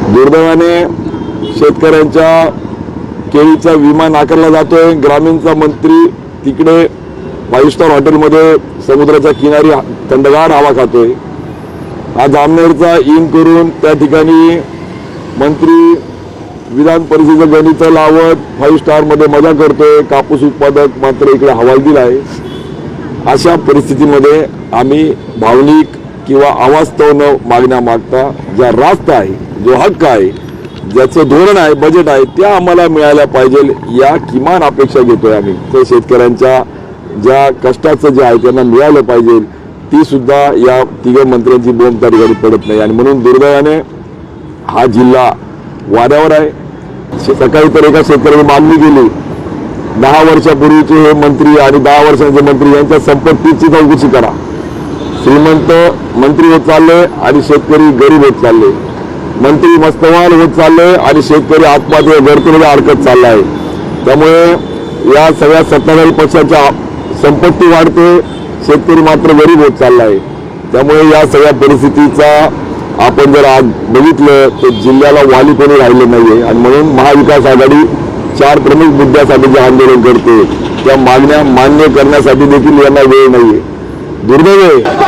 दुर्दैवाने शेतकऱ्यांच्या केळीचा विमा नाकारला जातोय। ग्रामीणचा मंत्री तिकडे 5 स्टार हॉटेलमध्ये समुद्राच्या किनारी थंडगार हवा खातोय। आज जामनेरचा इन करून त्या ठिकाणी मंत्री विधान परिषदेचं गणित लावत 5 स्टार मध्ये मजा करतोय। कापूस उत्पादक मात्र इकडे हवालदिल आहे। अशा परिस्थितीमध्ये आम्ही भावनिक किंवा आवाजतो न मागण्या मागता ज्या रास्त आहे, जो हक्क आहे, ज्याचं धोरण आहे, बजेट आहे, त्या आम्हाला मिळायला पाहिजे या किमान अपेक्षा घेतोय आम्ही। तर शेतकऱ्यांच्या ज्या कष्टाचं जे आहे त्यांना मिळालं पाहिजे, ती सुद्धा या तिघ मंत्र्यांची बोंब त्या ठिकाणी पडत नाही। आणि म्हणून दुर्दैवाने हा जिल्हा वाऱ्यावर आहे। सकाळी तर एका शेतकऱ्याने मागणी केली 10 वर्षापूर्वीचे हे मंत्री आणि 10 वर्षांचे मंत्री यांच्या संपत्तीची चौकशी करा। श्रीमंत मंत्री होत चालले आणि शेतकरी गरीब होत चालले। मंत्री मस्तवाल होत चालले आणि शेतकरी आत्महत्या गर्तेमध्ये अडकत चालला आहे। त्यामुळे या सगळ्या सत्ताधारी पक्षाच्या संपत्ती वाढते, शेतकरी मात्र गरीब होत चालला आहे। त्यामुळे या सगळ्या परिस्थितीचा आपण जर आज बघितलं तर जिल्ह्याला वाली कोणी राहिलं नाहीये। आणि म्हणून महाविकास आघाडी 4 प्रमुख मुद्द्यासाठी जे आंदोलन करते त्या मागण्या मान्य करण्यासाठी देखील यांना वेळ नाहीये। दुर्दैव आहे।